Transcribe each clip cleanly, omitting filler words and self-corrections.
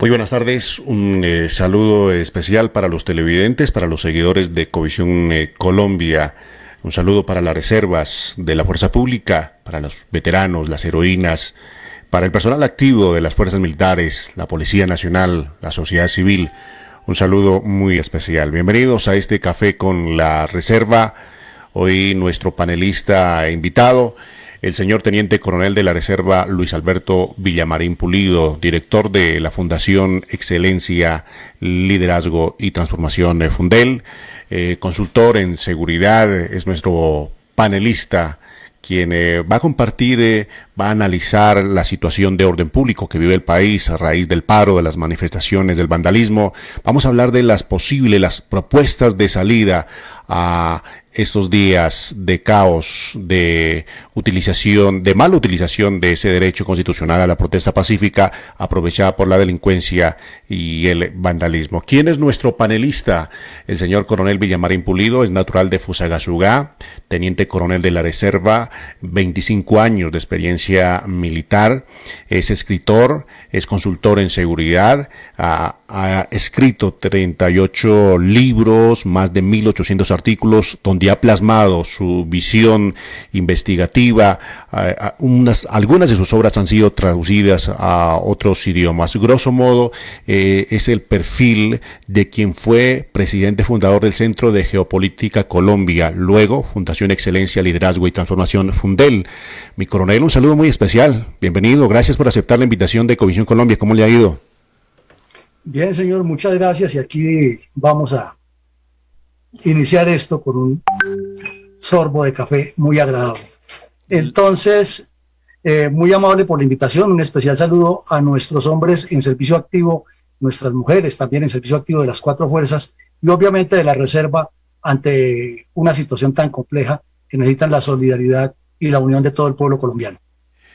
Muy buenas tardes, un saludo especial para los televidentes, para los seguidores de Covisión Colombia, un saludo para las reservas de la Fuerza Pública, para los veteranos, las heroínas, para el personal activo de las Fuerzas Militares, la Policía Nacional, la sociedad civil, un saludo muy especial. Bienvenidos a este Café con la Reserva. Hoy nuestro panelista invitado, el señor Teniente Coronel de la Reserva Luis Alberto Villamarín Pulido, director de la Fundación Excelencia, Liderazgo y Transformación Fundel, consultor en seguridad, es nuestro panelista, quien va a compartir, va a analizar la situación de orden público que vive el país a raíz del paro, de las manifestaciones, del vandalismo. Vamos a hablar de las propuestas de salida a estos días de caos, de mala utilización de ese derecho constitucional a la protesta pacífica aprovechada por la delincuencia y el vandalismo. ¿Quién es nuestro panelista? El señor Coronel Villamarín Pulido es natural de Fusagasugá, teniente coronel de la Reserva, 25 años de experiencia militar, es escritor, es consultor en seguridad, ha escrito 38 libros, más de 1.800 artículos, donde ha plasmado su visión investigativa. Algunas de sus obras han sido traducidas a otros idiomas. Grosso modo, es el perfil de quien fue presidente fundador del Centro de Geopolítica Colombia, luego Fundación Excelencia, Liderazgo y Transformación Fundel. Mi coronel, un saludo muy especial. Bienvenido, gracias por aceptar la invitación de Covisión Colombia. ¿Cómo le ha ido? Bien, señor, muchas gracias. Y aquí vamos a iniciar esto con un sorbo de café muy agradable. Entonces, muy amable por la invitación. Un especial saludo a nuestros hombres en servicio activo, nuestras mujeres también en servicio activo de las 4 fuerzas y obviamente de la Reserva ante una situación tan compleja que necesitan la solidaridad y la unión de todo el pueblo colombiano.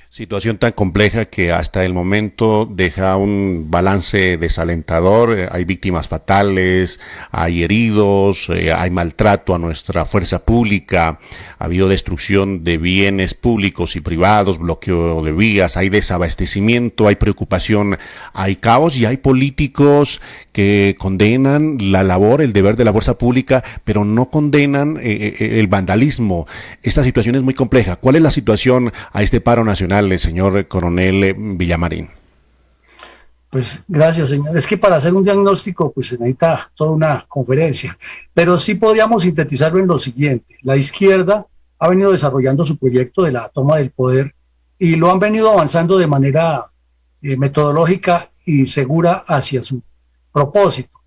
Situación tan compleja que hasta el momento deja un balance desalentador. Hay víctimas fatales, hay heridos, hay maltrato a nuestra fuerza pública, ha habido destrucción de bienes públicos y privados, bloqueo de vías, hay desabastecimiento, hay preocupación, hay caos y hay políticos que condenan la labor, el deber de la fuerza pública, pero no condenan el vandalismo. Esta situación es muy compleja. ¿Cuál es la situación a este paro nacional, señor Coronel Villamarín? Pues gracias, señor. Es que para hacer un diagnóstico pues se necesita toda una conferencia, pero sí podríamos sintetizarlo en lo siguiente. La izquierda ha venido desarrollando su proyecto de la toma del poder y lo han venido avanzando de manera metodológica y segura hacia su propósito.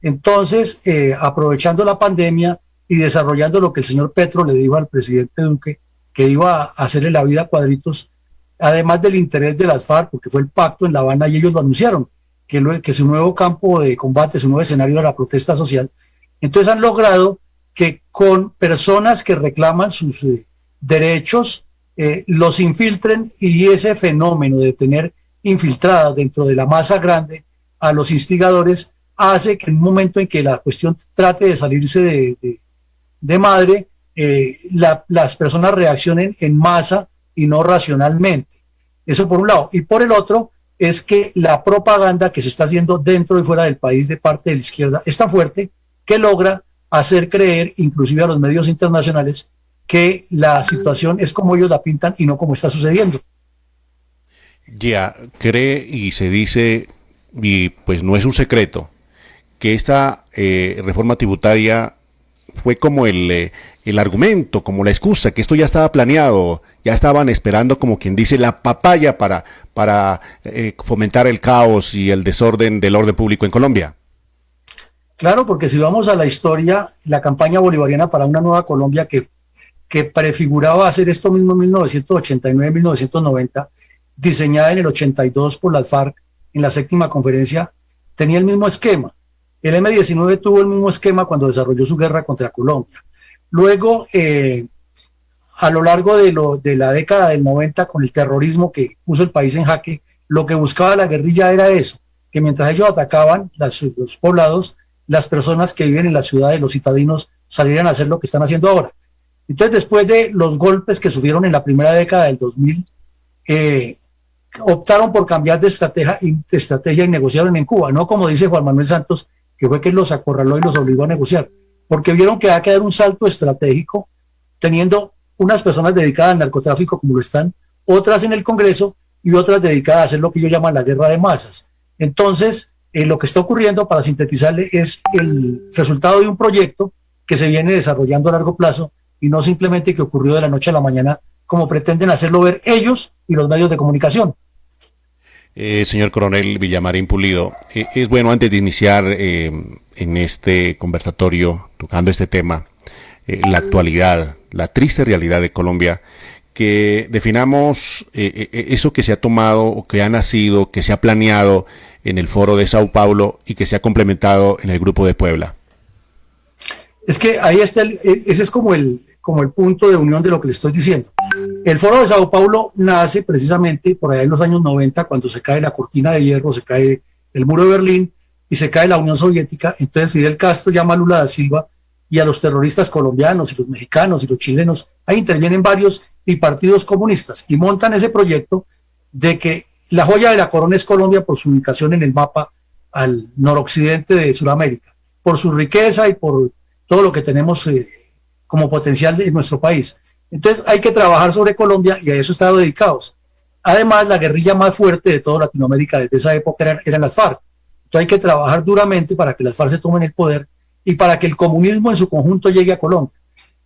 Entonces, aprovechando la pandemia y desarrollando lo que el señor Petro le dijo al presidente Duque, que iba a hacerle la vida a cuadritos, además del interés de las FARC, porque fue el pacto en La Habana y ellos lo anunciaron, que su nuevo campo de combate, su nuevo escenario era la protesta social. Entonces han logrado que con personas que reclaman sus derechos, los infiltren, y ese fenómeno de tener infiltradas dentro de la masa grande a los instigadores hace que en un momento en que la cuestión trate de salirse de madre, las personas reaccionen en masa y no racionalmente. Eso por un lado. Y por el otro es que la propaganda que se está haciendo dentro y fuera del país de parte de la izquierda es tan fuerte que logra hacer creer, inclusive a los medios internacionales, que la situación es como ellos la pintan y no como está sucediendo. Ya, cree y se dice, y pues no es un secreto, que esta reforma tributaria fue como el argumento, como la excusa, que esto ya estaba planeado, ya estaban esperando, como quien dice, la papaya para fomentar el caos y el desorden del orden público en Colombia. Claro, porque si vamos a la historia, la campaña bolivariana para una nueva Colombia que prefiguraba hacer esto mismo en 1989-1990, diseñada en el 82 por las FARC en la 7ª conferencia, tenía el mismo esquema. El M-19 tuvo el mismo esquema cuando desarrolló su guerra contra Colombia. Luego, a lo largo de la década del 90, con el terrorismo que puso el país en jaque, lo que buscaba la guerrilla era eso, que mientras ellos atacaban los poblados, las personas que viven en las ciudades, los citadinos, salieran a hacer lo que están haciendo ahora. Entonces, después de los golpes que sufrieron en la primera década del 2000, optaron por cambiar de estrategia y negociaron en Cuba, no como dice Juan Manuel Santos, que fue que los acorraló y los obligó a negociar, porque vieron que va a quedar un salto estratégico teniendo unas personas dedicadas al narcotráfico como lo están, otras en el Congreso y otras dedicadas a hacer lo que ellos llaman la guerra de masas. Entonces, lo que está ocurriendo, para sintetizarle, es el resultado de un proyecto que se viene desarrollando a largo plazo y no simplemente que ocurrió de la noche a la mañana, como pretenden hacerlo ver ellos y los medios de comunicación. Señor Coronel Villamarín Pulido, es bueno, antes de iniciar en este conversatorio, tocando este tema, la actualidad, la triste realidad de Colombia, que definamos eso que se ha tomado, o que ha nacido, que se ha planeado en el Foro de Sao Paulo y que se ha complementado en el Grupo de Puebla. Es que ahí está, ese es como el punto de unión de lo que le estoy diciendo. El Foro de Sao Paulo nace precisamente por allá en los años 90, cuando se cae la cortina de hierro, se cae el muro de Berlín y se cae la Unión Soviética. Entonces Fidel Castro llama a Lula da Silva y a los terroristas colombianos y los mexicanos y los chilenos. Ahí intervienen varios y partidos comunistas y montan ese proyecto de que la joya de la corona es Colombia por su ubicación en el mapa al noroccidente de Sudamérica, por su riqueza y por todo lo que tenemos como potencial en nuestro país. Entonces hay que trabajar sobre Colombia y a eso están dedicados. Además, la guerrilla más fuerte de toda Latinoamérica desde esa época eran las FARC. Entonces hay que trabajar duramente para que las FARC se tomen el poder y para que el comunismo en su conjunto llegue a Colombia.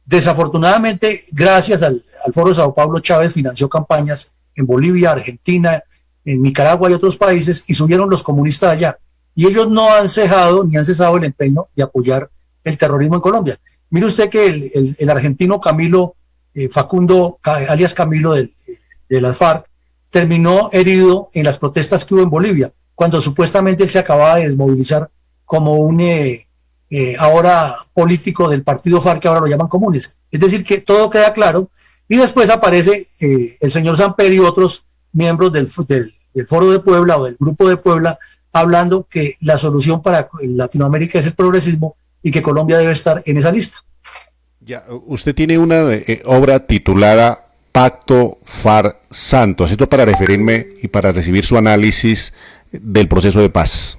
Desafortunadamente, gracias al Foro de Sao Paulo, Chávez financió campañas en Bolivia, Argentina, en Nicaragua y otros países y subieron los comunistas allá. Y ellos no han cejado ni han cesado el empeño de apoyar el terrorismo en Colombia. Mire usted que el argentino Camilo Facundo, alias Camilo de las FARC, terminó herido en las protestas que hubo en Bolivia, cuando supuestamente él se acababa de desmovilizar como un ahora político del partido FARC, que ahora lo llaman comunes. Es decir, que todo queda claro, y después aparece el señor Samper y otros miembros del Foro de Puebla o del Grupo de Puebla, hablando que la solución para Latinoamérica es el progresismo y que Colombia debe estar en esa lista. Ya, usted tiene una obra titulada Pacto FARC-Santos, esto para referirme y para recibir su análisis del proceso de paz.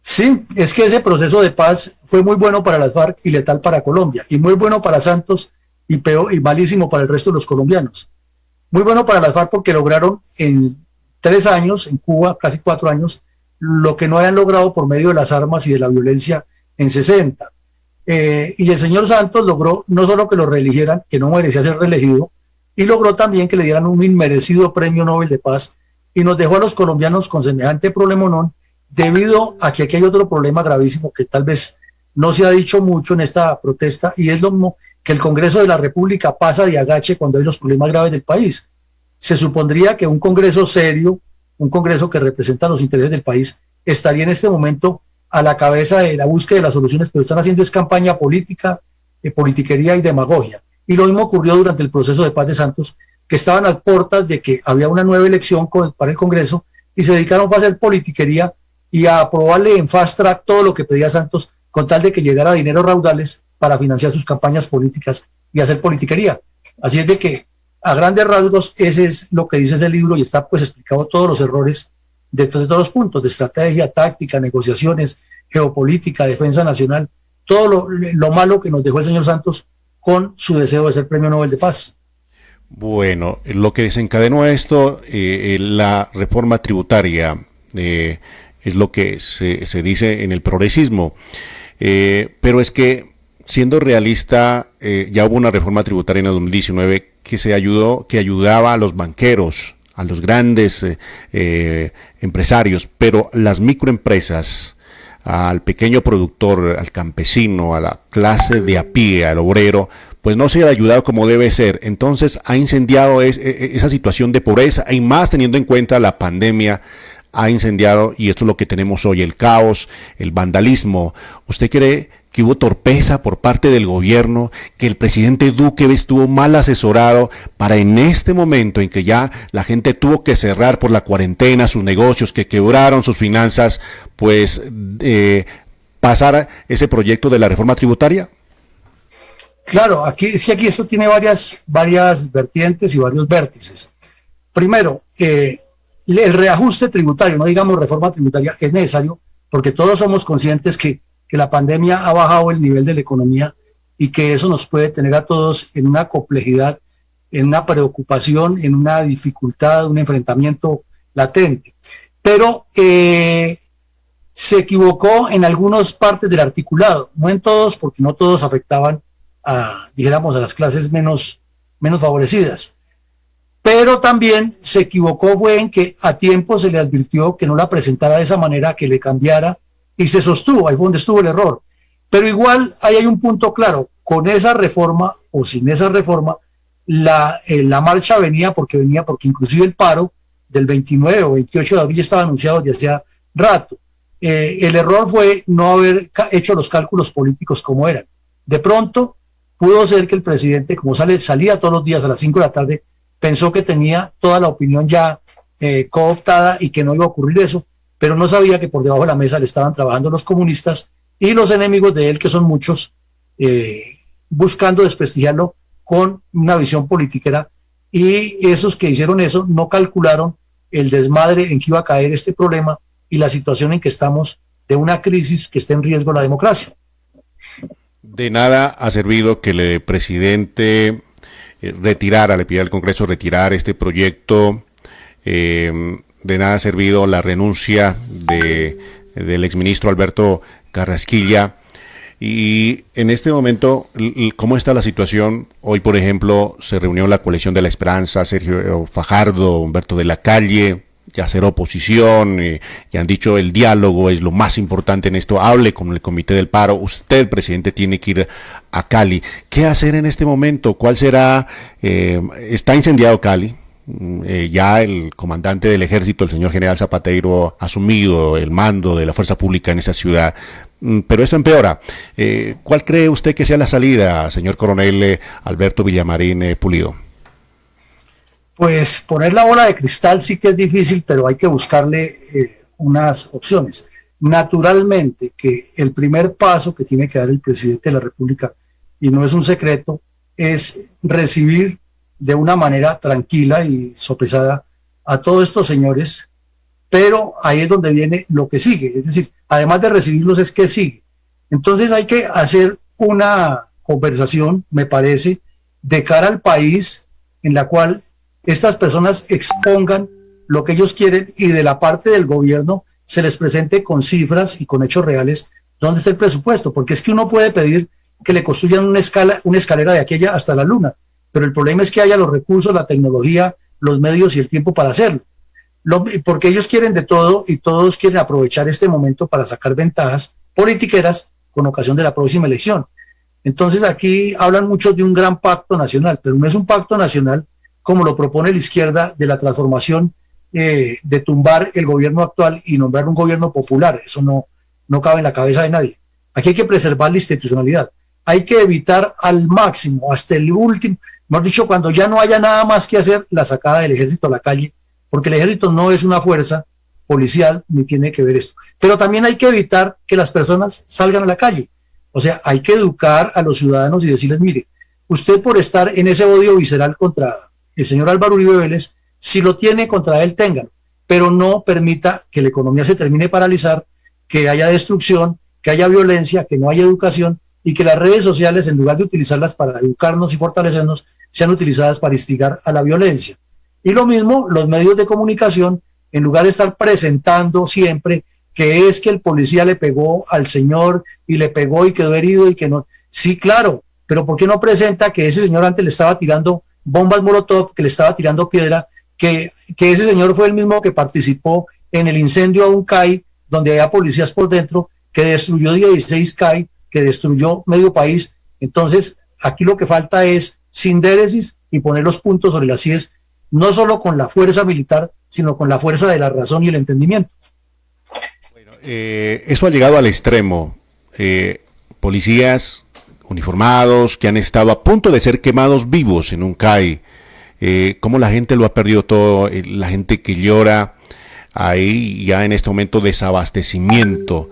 Sí, es que ese proceso de paz fue muy bueno para las FARC y letal para Colombia, y muy bueno para Santos y peor y malísimo para el resto de los colombianos. Muy bueno para las FARC porque lograron en 3 años, en Cuba casi 4 años, lo que no habían logrado por medio de las armas y de la violencia en 60. Y el señor Santos logró no solo que lo reeligieran, que no merecía ser reelegido, y logró también que le dieran un inmerecido premio Nobel de Paz, y nos dejó a los colombianos con semejante problemonón, debido a que aquí hay otro problema gravísimo que tal vez no se ha dicho mucho en esta protesta, y es lo mismo que el Congreso de la República pasa de agache cuando hay los problemas graves del país. Se supondría que un Congreso serio, un Congreso que representa los intereses del país, estaría en este momento a la cabeza de la búsqueda de las soluciones, pero están haciendo es campaña política, politiquería y demagogia. Y lo mismo ocurrió durante el proceso de paz de Santos, que estaban a puertas de que había una nueva elección para el Congreso y se dedicaron a hacer politiquería y a aprobarle en fast track todo lo que pedía Santos, con tal de que llegara dinero raudales para financiar sus campañas políticas y hacer politiquería. Así es de que, a grandes rasgos, ese es lo que dice ese libro y está pues explicado todos los errores de todos los puntos, de estrategia, táctica, negociaciones, geopolítica, defensa nacional, todo lo malo que nos dejó el señor Santos con su deseo de ser Premio Nobel de Paz. Bueno, lo que desencadenó esto, la reforma tributaria, es lo que se dice en el progresismo, pero es que, siendo realista, ya hubo una reforma tributaria en el 2019 que ayudaba a los banqueros, a los grandes empresarios, pero las microempresas, al pequeño productor, al campesino, a la clase de a pie, al obrero, pues no se ha ayudado como debe ser. Entonces ha incendiado esa situación de pobreza, y más teniendo en cuenta la pandemia, ha incendiado, y esto es lo que tenemos hoy, el caos, el vandalismo. ¿Usted cree que hubo torpeza por parte del gobierno, que el presidente Duque estuvo mal asesorado para, en este momento en que ya la gente tuvo que cerrar por la cuarentena sus negocios, que quebraron sus finanzas, pues pasar ese proyecto de la reforma tributaria? Claro, aquí esto tiene varias vertientes y varios vértices. Primero, el reajuste tributario, no digamos reforma tributaria, es necesario porque todos somos conscientes que la pandemia ha bajado el nivel de la economía y que eso nos puede tener a todos en una complejidad, en una preocupación, en una dificultad, un enfrentamiento latente. Pero se equivocó en algunas partes del articulado, no en todos, porque no todos afectaban dijéramos, a las clases menos favorecidas. Pero también se equivocó fue en que a tiempo se le advirtió que no la presentara de esa manera, que le cambiara, y se sostuvo, ahí fue donde estuvo el error. Pero igual ahí hay un punto claro, con esa reforma o sin esa reforma, la marcha venía porque inclusive el paro del 29 o 28 de abril ya estaba anunciado desde hacía rato. El error fue no haber hecho los cálculos políticos como eran. De pronto pudo ser que el presidente, como salía todos los días a las 5 de la tarde, pensó que tenía toda la opinión ya cooptada y que no iba a ocurrir eso, pero no sabía que por debajo de la mesa le estaban trabajando los comunistas y los enemigos de él, que son muchos, buscando desprestigiarlo con una visión politiquera, y esos que hicieron eso no calcularon el desmadre en que iba a caer este problema y la situación en que estamos de una crisis que está en riesgo la democracia. De nada ha servido que el presidente le pidiera al Congreso retirar este proyecto. De nada ha servido la renuncia del exministro Alberto Carrasquilla. Y en este momento, ¿cómo está la situación? Hoy, por ejemplo, se reunió la Coalición de la Esperanza, Sergio Fajardo, Humberto de la Calle, ya hacer oposición, y han dicho el diálogo es lo más importante en esto. Hable con el Comité del Paro. Usted, presidente, tiene que ir a Cali. ¿Qué hacer en este momento? ¿Cuál será? Está incendiado Cali. Ya el comandante del ejército, el señor general Zapateiro, ha asumido el mando de la fuerza pública en esa ciudad. Pero esto empeora. ¿Cuál cree usted que sea la salida, señor coronel Alberto Villamarín Pulido? Pues poner la bola de cristal sí que es difícil, pero hay que buscarle unas opciones. Naturalmente que el primer paso que tiene que dar el presidente de la República, y no es un secreto, es recibir de una manera tranquila y sopesada a todos estos señores, pero ahí es donde viene lo que sigue, es decir, además de recibirlos es que sigue. Entonces hay que hacer una conversación, me parece, de cara al país, en la cual estas personas expongan lo que ellos quieren y de la parte del gobierno se les presente con cifras y con hechos reales dónde está el presupuesto, porque es que uno puede pedir que le construyan una escalera de aquella hasta la luna, pero el problema es que haya los recursos, la tecnología, los medios y el tiempo para hacerlo. Porque ellos quieren de todo y todos quieren aprovechar este momento para sacar ventajas politiqueras con ocasión de la próxima elección. Entonces aquí hablan muchos de un gran pacto nacional, pero no es un pacto nacional como lo propone la izquierda de la transformación, de tumbar el gobierno actual y nombrar un gobierno popular. Eso no cabe en la cabeza de nadie. Aquí hay que preservar la institucionalidad. Hay que evitar al máximo, hasta el último, mejor dicho, cuando ya no haya nada más que hacer, la sacada del ejército a la calle, porque el ejército no es una fuerza policial ni tiene que ver esto. Pero también hay que evitar que las personas salgan a la calle. O sea, hay que educar a los ciudadanos y decirles, mire, usted por estar en ese odio visceral contra el señor Álvaro Uribe Vélez, si lo tiene contra él, ténganlo, pero no permita que la economía se termine de paralizar, que haya destrucción, que haya violencia, que no haya educación y que las redes sociales, en lugar de utilizarlas para educarnos y fortalecernos, sean utilizadas para instigar a la violencia. Y lo mismo, los medios de comunicación, en lugar de estar presentando siempre que es que el policía le pegó al señor y le pegó y quedó herido y que no. Sí, claro, pero ¿por qué no presenta que ese señor antes le estaba tirando bombas Molotov, que le estaba tirando piedra, que ese señor fue el mismo que participó en el incendio a un CAI, donde había policías por dentro, que destruyó 16 CAI, que destruyó medio país? Entonces, aquí lo que falta es sindéresis y poner los puntos sobre las IES, no solo con la fuerza militar, sino con la fuerza de la razón y el entendimiento. Bueno, eso ha llegado al extremo. Policías uniformados que han estado a punto de ser quemados vivos en un CAI. Cómo la gente lo ha perdido todo, la gente que llora. Hay ya en este momento desabastecimiento,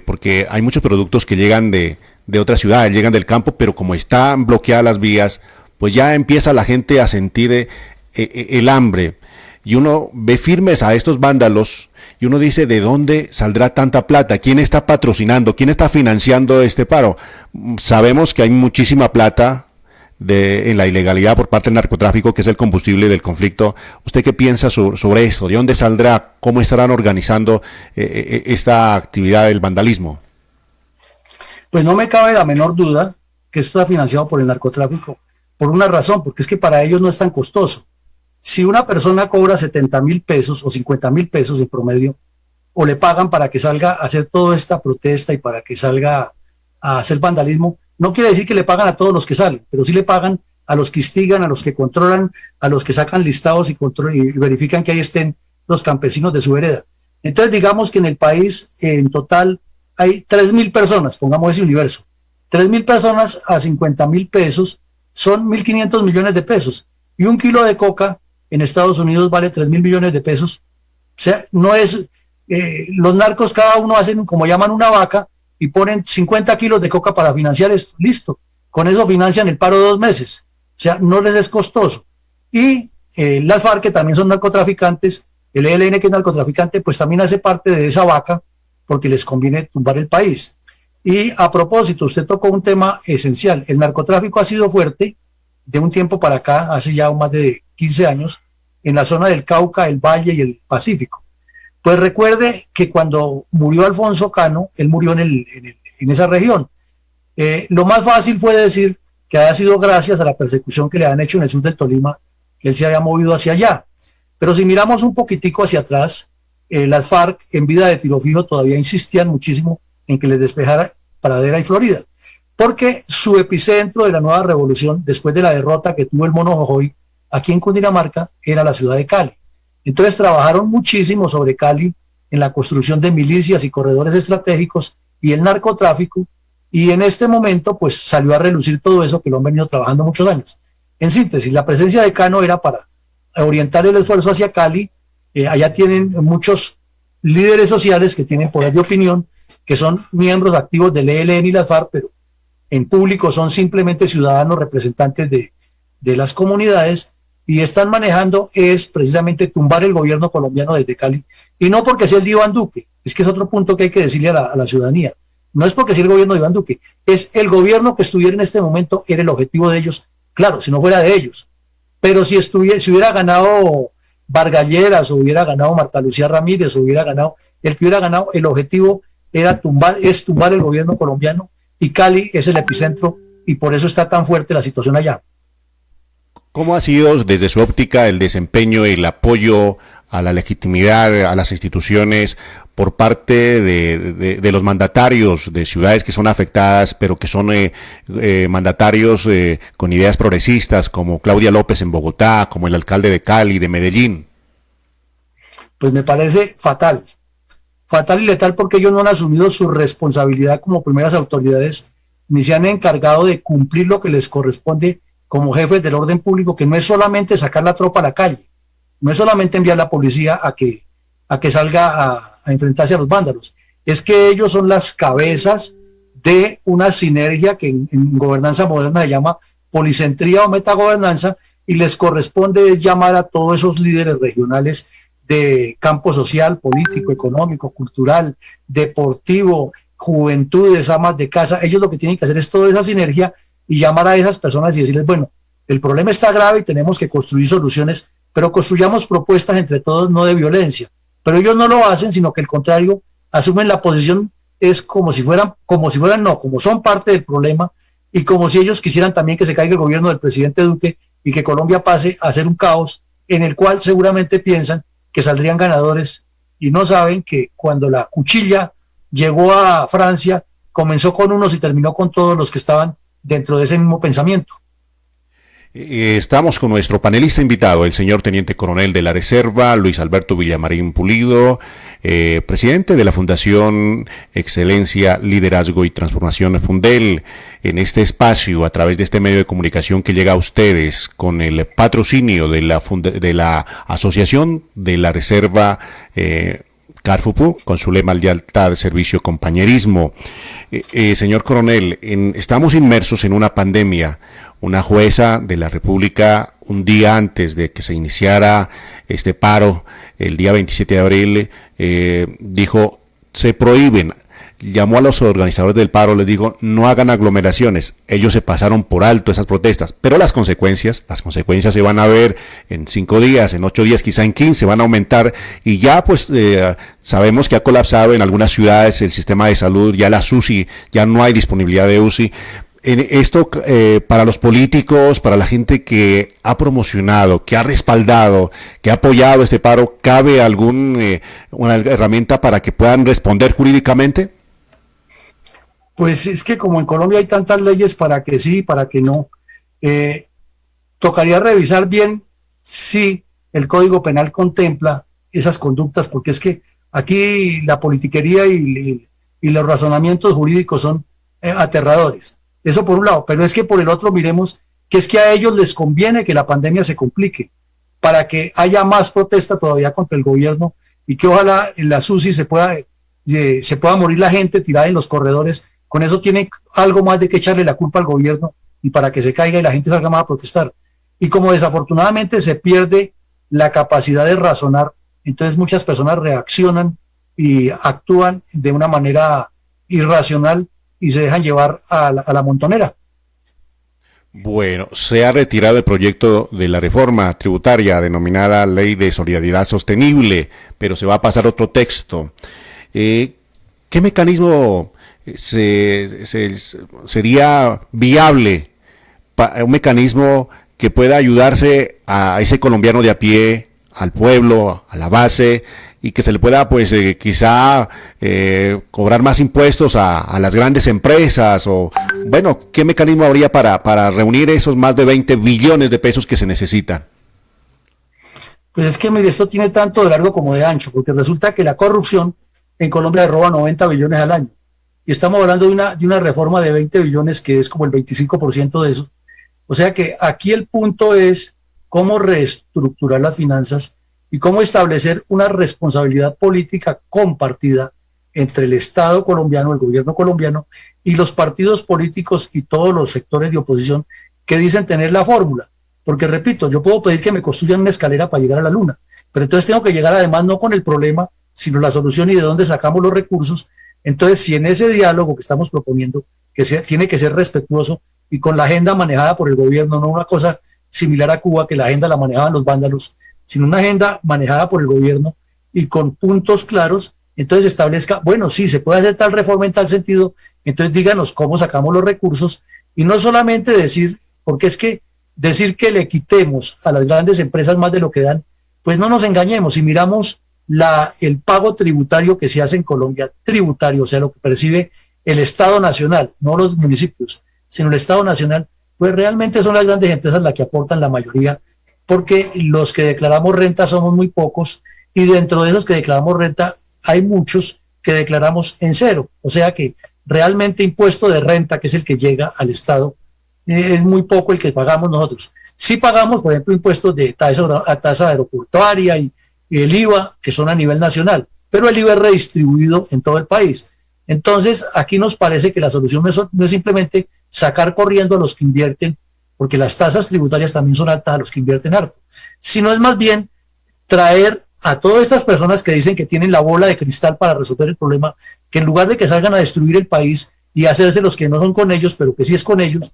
porque hay muchos productos que llegan de otras ciudades, llegan del campo, pero como están bloqueadas las vías, pues ya empieza la gente a sentir el hambre. y uno ve firmes a estos vándalos y uno dice, ¿de dónde saldrá tanta plata? ¿Quién está patrocinando? ¿Quién está financiando este paro? Sabemos que hay muchísima plata en la ilegalidad por parte del narcotráfico, que es el combustible del conflicto. ¿Usted qué piensa sobre eso? ¿De dónde saldrá? ¿Cómo estarán organizando esta actividad del vandalismo? Pues no me cabe la menor duda que esto está financiado por el narcotráfico, por una razón, porque es que para ellos no es tan costoso. Si una persona cobra 70.000 pesos o 50.000 pesos en promedio, o le pagan para que salga a hacer toda esta protesta y para que salga a hacer vandalismo, no quiere decir que le pagan a todos los que salen, pero sí le pagan a los que instigan, a los que controlan, a los que sacan listados y verifican que ahí estén los campesinos de su vereda. Entonces digamos que en el país en total hay 3.000 personas, pongamos ese universo. 3.000 personas a 50.000 pesos son 1.500 millones de pesos. Y un kilo de coca en Estados Unidos vale 3.000 millones de pesos. O sea, no es... los narcos cada uno hacen como llaman una vaca y ponen 50 kilos de coca para financiar esto. Listo. Con eso financian el paro de 2 meses. O sea, no les es costoso. Y las FARC, que también son narcotraficantes, el ELN, que es narcotraficante, pues también hace parte de esa vaca porque les conviene tumbar el país. Y a propósito, usted tocó un tema esencial. El narcotráfico ha sido fuerte de un tiempo para acá, hace ya más de 15 años, en la zona del Cauca, el Valle y el Pacífico. Pues recuerde que cuando murió Alfonso Cano, él murió en esa región. Lo más fácil fue decir que había sido gracias a la persecución que le han hecho en el sur del Tolima, que él se había movido hacia allá. Pero si miramos un poquitico hacia atrás, las FARC en vida de Tiro Fijo todavía insistían muchísimo en que les despejara Pradera y Florida, porque su epicentro de la nueva revolución, después de la derrota que tuvo el Mono Jojoy aquí en Cundinamarca, era la ciudad de Cali. Entonces trabajaron muchísimo sobre Cali en la construcción de milicias y corredores estratégicos y el narcotráfico, y en este momento pues salió a relucir todo eso que lo han venido trabajando muchos años. En síntesis, la presencia de Cano era para orientar el esfuerzo hacia Cali. Allá tienen muchos líderes sociales que tienen poder de opinión, que son miembros activos del ELN y las FARC, pero en público son simplemente ciudadanos representantes de las comunidades, y están manejando es precisamente tumbar el gobierno colombiano desde Cali, y no porque sea el de Iván Duque, es que es otro punto que hay que decirle a la ciudadanía, no es porque sea el gobierno de Iván Duque, es el gobierno que estuviera en este momento, era el objetivo de ellos, claro, si no fuera de ellos, pero si hubiera ganado Vargas Lleras, o hubiera ganado Marta Lucía Ramírez, o hubiera ganado el que hubiera ganado, el objetivo era tumbar el gobierno colombiano, y Cali es el epicentro, y por eso está tan fuerte la situación allá. ¿Cómo ha sido desde su óptica el desempeño y el apoyo a la legitimidad, a las instituciones por parte de los mandatarios de ciudades que son afectadas, pero que son mandatarios con ideas progresistas, como Claudia López en Bogotá, como el alcalde de Cali, de Medellín? Pues me parece fatal y letal, porque ellos no han asumido su responsabilidad como primeras autoridades, ni se han encargado de cumplir lo que les corresponde como jefes del orden público, que no es solamente sacar la tropa a la calle, no es solamente enviar la policía a que salga a enfrentarse a los vándalos, es que ellos son las cabezas de una sinergia que en gobernanza moderna se llama policentría o metagobernanza, y les corresponde llamar a todos esos líderes regionales de campo social, político, económico, cultural, deportivo, juventudes, amas de casa. Ellos lo que tienen que hacer es toda esa sinergia y llamar a esas personas y decirles, bueno, el problema está grave y tenemos que construir soluciones, pero construyamos propuestas entre todos, no de violencia. Pero ellos no lo hacen, sino que al contrario, asumen la posición, es como son parte del problema, y como si ellos quisieran también que se caiga el gobierno del presidente Duque y que Colombia pase a ser un caos en el cual seguramente piensan que saldrían ganadores, y no saben que cuando la cuchilla llegó a Francia, comenzó con unos y terminó con todos los que estaban dentro de ese mismo pensamiento. Estamos con nuestro panelista invitado, el señor Teniente Coronel de la Reserva, Luis Alberto Villamarín Pulido, presidente de la Fundación Excelencia, Liderazgo y Transformación Fundel, en este espacio, a través de este medio de comunicación que llega a ustedes con el patrocinio de la Asociación de la Reserva, Carfupu, con su lema lealtad, servicio, compañerismo. Señor coronel, estamos inmersos en una pandemia. Una jueza de la República, un día antes de que se iniciara este paro, el día 27 de abril, dijo, se prohíben. Llamó a los organizadores del paro, les dijo, no hagan aglomeraciones. Ellos se pasaron por alto esas protestas, pero las consecuencias se van a ver en 5 días, en 8 días, quizá en 15, van a aumentar, y ya pues sabemos que ha colapsado en algunas ciudades el sistema de salud, ya las UCI, ya no hay disponibilidad de UCI. Esto para los políticos, para la gente que ha promocionado, que ha respaldado, que ha apoyado este paro, ¿cabe una herramienta para que puedan responder jurídicamente? Pues es que como en Colombia hay tantas leyes para que sí y para que no, tocaría revisar bien si el Código Penal contempla esas conductas, porque es que aquí la politiquería y los razonamientos jurídicos son aterradores. Eso por un lado, pero es que por el otro miremos que es que a ellos les conviene que la pandemia se complique para que haya más protesta todavía contra el gobierno y que ojalá en la SUSI se pueda morir la gente tirada en los corredores. Con eso tienen algo más de que echarle la culpa al gobierno y para que se caiga y la gente salga más a protestar. Y como desafortunadamente se pierde la capacidad de razonar, entonces muchas personas reaccionan y actúan de una manera irracional y se dejan llevar a la montonera. Bueno, se ha retirado el proyecto de la reforma tributaria denominada Ley de Solidaridad Sostenible, pero se va a pasar otro texto. ¿Qué mecanismo sería viable, un mecanismo que pueda ayudarse a ese colombiano de a pie, al pueblo, a la base, y que se le pueda pues quizá cobrar más impuestos a las grandes empresas? O bueno, ¿qué mecanismo habría para reunir esos más de 20 billones de pesos que se necesitan? Pues es que mire, esto tiene tanto de largo como de ancho, porque resulta que la corrupción en Colombia roba 90 billones al año. Y estamos hablando de una reforma de 20 billones que es como el 25% de eso. O sea que aquí el punto es cómo reestructurar las finanzas y cómo establecer una responsabilidad política compartida entre el Estado colombiano, el gobierno colombiano y los partidos políticos y todos los sectores de oposición que dicen tener la fórmula. Porque repito, yo puedo pedir que me construyan una escalera para llegar a la luna, pero entonces tengo que llegar además no con el problema, sino la solución y de dónde sacamos los recursos. Entonces, si en ese diálogo que estamos proponiendo, tiene que ser respetuoso y con la agenda manejada por el gobierno, no una cosa similar a Cuba, que la agenda la manejaban los vándalos, sino una agenda manejada por el gobierno y con puntos claros, entonces establezca, bueno, sí, se puede hacer tal reforma en tal sentido, entonces díganos cómo sacamos los recursos, y no solamente decir, porque es que decir que le quitemos a las grandes empresas más de lo que dan, pues no nos engañemos. Si miramos el pago tributario que se hace en Colombia, tributario, o sea, lo que percibe el Estado Nacional, no los municipios, sino el Estado Nacional, pues realmente son las grandes empresas las que aportan la mayoría, porque los que declaramos renta somos muy pocos, y dentro de esos que declaramos renta hay muchos que declaramos en cero, o sea que realmente impuesto de renta, que es el que llega al Estado, es muy poco el que pagamos nosotros. Sí pagamos, por ejemplo, impuestos de tasa aeroportuaria y el IVA, que son a nivel nacional, pero el IVA es redistribuido en todo el país. Entonces, aquí nos parece que la solución no es simplemente sacar corriendo a los que invierten, porque las tasas tributarias también son altas a los que invierten harto, sino es más bien traer a todas estas personas que dicen que tienen la bola de cristal para resolver el problema, que en lugar de que salgan a destruir el país y hacerse los que no son con ellos, pero que sí es con ellos,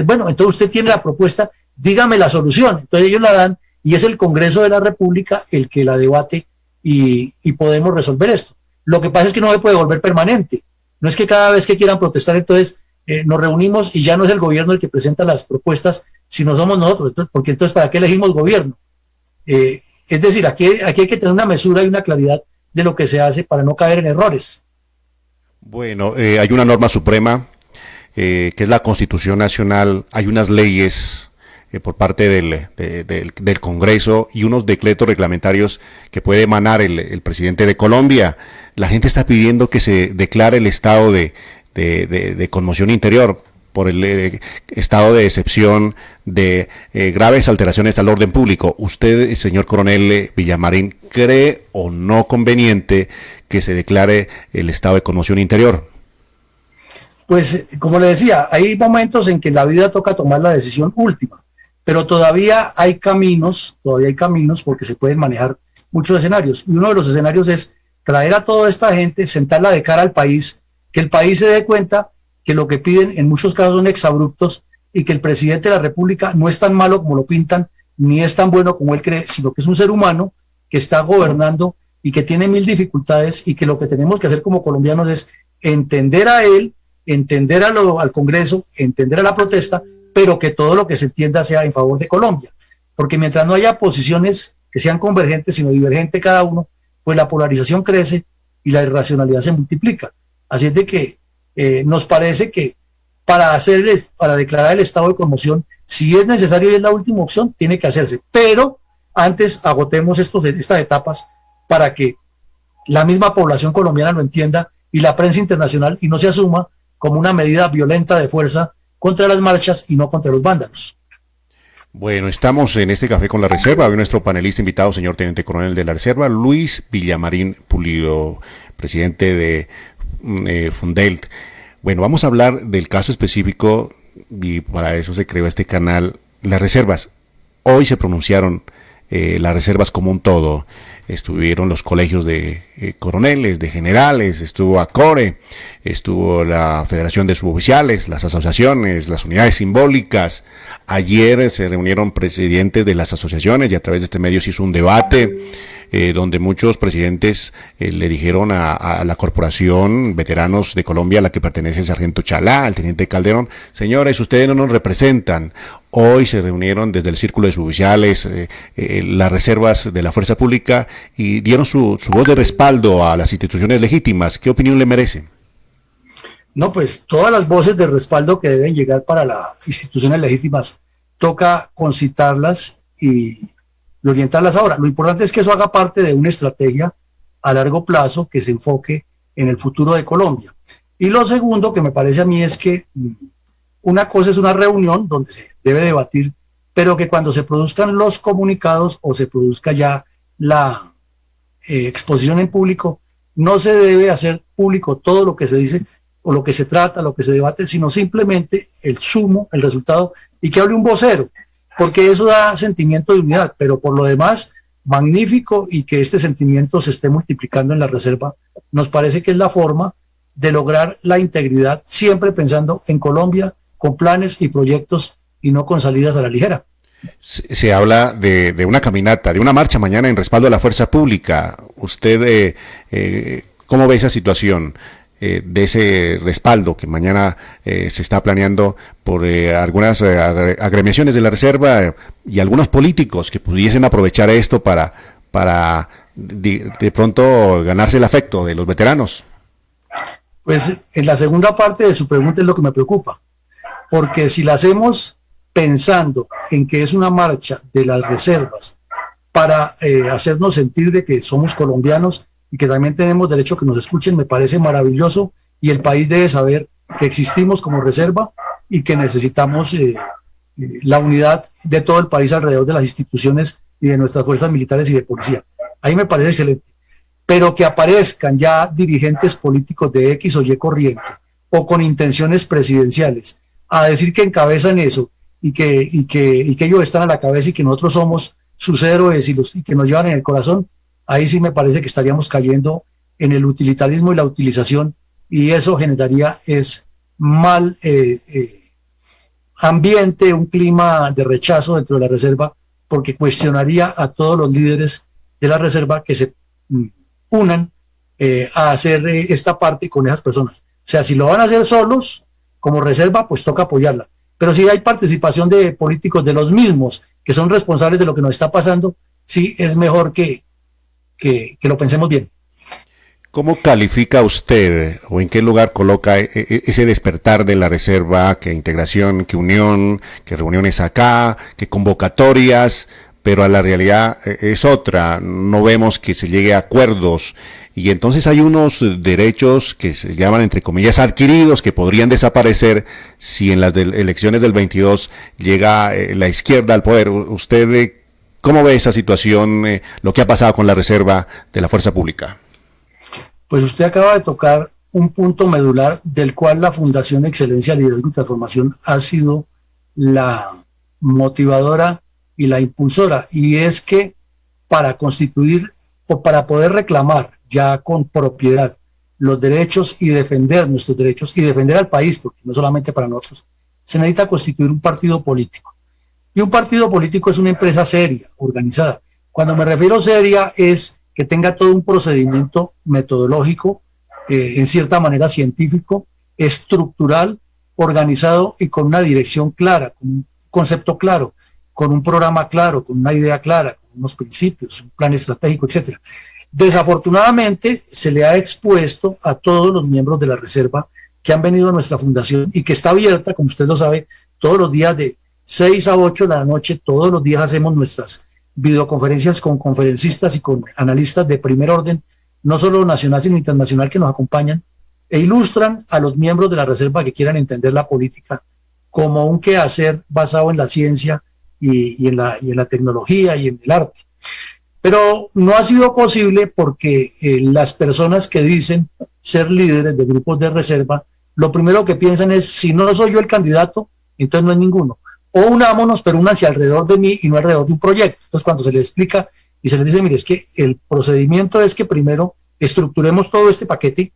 bueno, entonces usted tiene la propuesta, dígame la solución. Entonces ellos la dan y es el Congreso de la República el que la debate y podemos resolver esto. Lo que pasa es que no se puede volver permanente. No es que cada vez que quieran protestar, entonces nos reunimos y ya no es el gobierno el que presenta las propuestas, sino somos nosotros. Entonces, porque entonces, ¿para qué elegimos gobierno? Es decir, aquí hay que tener una mesura y una claridad de lo que se hace para no caer en errores. Bueno, hay una norma suprema que es la Constitución Nacional, hay unas leyes por parte del Congreso y unos decretos reglamentarios que puede emanar el presidente de Colombia. La gente está pidiendo que se declare el estado de conmoción interior por el estado de excepción de graves alteraciones al orden público. ¿Usted, señor coronel Villamarín, cree o no conveniente que se declare el estado de conmoción interior? Pues, como le decía, hay momentos en que en la vida toca tomar la decisión última, pero todavía hay caminos porque se pueden manejar muchos escenarios. Y uno de los escenarios es traer a toda esta gente, sentarla de cara al país, que el país se dé cuenta que lo que piden en muchos casos son exabruptos y que el presidente de la República no es tan malo como lo pintan, ni es tan bueno como él cree, sino que es un ser humano que está gobernando y que tiene mil dificultades, y que lo que tenemos que hacer como colombianos es entender a él, entender al Congreso, entender a la protesta, pero que todo lo que se entienda sea en favor de Colombia. Porque mientras no haya posiciones que sean convergentes, sino divergentes cada uno, pues la polarización crece y la irracionalidad se multiplica. Así es de que nos parece que para declarar el estado de conmoción, si es necesario y es la última opción, tiene que hacerse. Pero antes agotemos estas etapas para que la misma población colombiana lo entienda y la prensa internacional, y no se asuma como una medida violenta de fuerza contra las marchas y no contra los vándalos. Bueno, estamos en este café con la Reserva. Hoy nuestro panelista invitado, señor Teniente Coronel de la Reserva, Luis Villamarín Pulido, presidente de Fundelt. Bueno, vamos a hablar del caso específico, y para eso se creó este canal, las reservas. Hoy se pronunciaron las reservas como un todo. Estuvieron los colegios de coroneles, de generales, estuvo ACORE, estuvo la Federación de Suboficiales, las asociaciones, las unidades simbólicas. Ayer se reunieron presidentes de las asociaciones y a través de este medio se hizo un debate donde muchos presidentes le dijeron a la corporación Veteranos de Colombia, a la que pertenece el sargento Chalá, el teniente Calderón: señores, ustedes no nos representan. Hoy se reunieron desde el Círculo de Suboficiales, las reservas de la Fuerza Pública, y dieron su voz de respaldo a las instituciones legítimas. ¿Qué opinión le merece? No, pues todas las voces de respaldo que deben llegar para las instituciones legítimas, toca concitarlas y orientarlas ahora. Lo importante es que eso haga parte de una estrategia a largo plazo que se enfoque en el futuro de Colombia. Y lo segundo que me parece a mí es que una cosa es una reunión donde se debe debatir, pero que cuando se produzcan los comunicados o se produzca ya la exposición en público, no se debe hacer público todo lo que se dice o lo que se trata, lo que se debate, sino simplemente el resultado, y que hable un vocero, porque eso da sentimiento de unidad. Pero por lo demás, magnífico, y que este sentimiento se esté multiplicando en la reserva, nos parece que es la forma de lograr la integridad, siempre pensando en Colombia, con planes y proyectos y no con salidas a la ligera. Se habla de una caminata, de una marcha mañana en respaldo a la fuerza pública. ¿Usted cómo ve esa situación de ese respaldo que mañana se está planeando por algunas agremiaciones de la reserva y algunos políticos que pudiesen aprovechar esto para de pronto ganarse el afecto de los veteranos? Pues en la segunda parte de su pregunta es lo que me preocupa, porque si la hacemos pensando en que es una marcha de las reservas para hacernos sentir de que somos colombianos y que también tenemos derecho a que nos escuchen, me parece maravilloso, y el país debe saber que existimos como reserva y que necesitamos la unidad de todo el país alrededor de las instituciones y de nuestras fuerzas militares y de policía. Ahí me parece excelente. Pero que aparezcan ya dirigentes políticos de X o Y corriente o con intenciones presidenciales a decir que encabezan eso y que ellos están a la cabeza y que nosotros somos sus héroes y que nos llevan en el corazón, ahí sí me parece que estaríamos cayendo en el utilitarismo y la utilización, y eso generaría mal ambiente, un clima de rechazo dentro de la reserva, porque cuestionaría a todos los líderes de la reserva que se unan a hacer esta parte con esas personas. O sea, si lo van a hacer solos como reserva, pues toca apoyarla. Pero si hay participación de políticos de los mismos que son responsables de lo que nos está pasando, sí es mejor que lo pensemos bien. ¿Cómo califica usted o en qué lugar coloca ese despertar de la reserva, que integración, que unión, que reuniones acá, que convocatorias, pero a la realidad es otra? No vemos que se llegue a acuerdos y entonces hay unos derechos que se llaman, entre comillas, adquiridos, que podrían desaparecer si en las elecciones del 22 llega la izquierda al poder. ¿Usted cómo ve esa situación, lo que ha pasado con la reserva de la fuerza pública? Pues usted acaba de tocar un punto medular del cual la Fundación Excelencia, Liderazgo y Transformación ha sido la motivadora y la impulsora, y es que para constituir o para poder reclamar ya con propiedad los derechos y defender nuestros derechos y defender al país, porque no solamente para nosotros, se necesita constituir un partido político. Y un partido político es una empresa seria, organizada. Cuando me refiero seria es que tenga todo un procedimiento metodológico, en cierta manera científico, estructural, organizado y con una dirección clara, con un concepto claro, con un programa claro, con una idea clara, con unos principios, un plan estratégico, etcétera. Desafortunadamente se le ha expuesto a todos los miembros de la Reserva que han venido a nuestra fundación y que está abierta, como usted lo sabe, todos los días de 6 a 8 de la noche, todos los días hacemos nuestras videoconferencias con conferencistas y con analistas de primer orden, no solo nacional sino internacional, que nos acompañan e ilustran a los miembros de la Reserva que quieran entender la política como un quehacer basado en la ciencia y en la tecnología y en el arte. Pero no ha sido posible porque las personas que dicen ser líderes de grupos de reserva, lo primero que piensan es, si no soy yo el candidato, entonces no es ninguno. O unámonos, pero únanse alrededor de mí y no alrededor de un proyecto. Entonces cuando se les explica y se les dice, mire, es que el procedimiento es que primero estructuremos todo este paquete,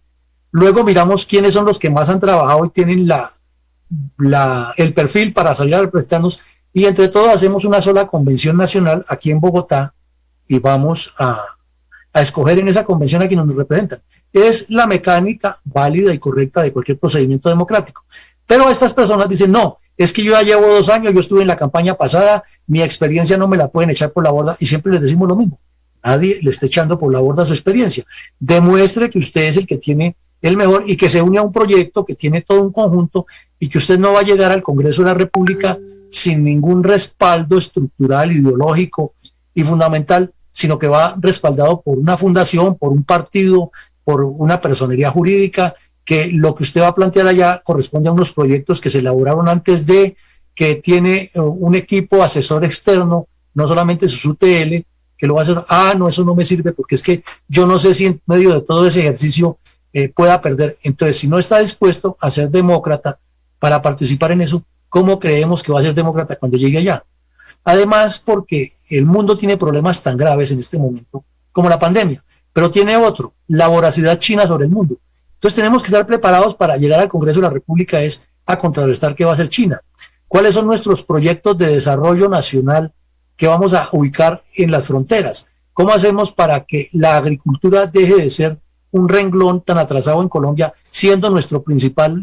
luego miramos quiénes son los que más han trabajado y tienen el perfil para salir a representarnos, y entre todos hacemos una sola convención nacional aquí en Bogotá y vamos a escoger en esa convención a quienes nos representan. Es la mecánica válida y correcta de cualquier procedimiento democrático. Pero estas personas dicen, no, es que yo ya llevo 2 años, yo estuve en la campaña pasada, mi experiencia no me la pueden echar por la borda, y siempre les decimos lo mismo, nadie le está echando por la borda su experiencia. Demuestre que usted es el que tiene el mejor y que se une a un proyecto que tiene todo un conjunto y que usted no va a llegar al Congreso de la República sin ningún respaldo estructural, ideológico y fundamental, sino que va respaldado por una fundación, por un partido, por una personería jurídica, que lo que usted va a plantear allá corresponde a unos proyectos que se elaboraron antes de, que tiene un equipo asesor externo, no solamente su UTL, que lo va a hacer, no, eso no me sirve porque es que yo no sé si en medio de todo ese ejercicio pueda perder. Entonces, si no está dispuesto a ser demócrata para participar en eso, ¿cómo creemos que va a ser demócrata cuando llegue allá? Además, porque el mundo tiene problemas tan graves en este momento como la pandemia, pero tiene otro, la voracidad china sobre el mundo. Entonces tenemos que estar preparados para llegar al Congreso de la República es a contrarrestar qué va a hacer China. ¿Cuáles son nuestros proyectos de desarrollo nacional que vamos a ubicar en las fronteras? ¿Cómo hacemos para que la agricultura deje de ser un renglón tan atrasado en Colombia, siendo nuestra principal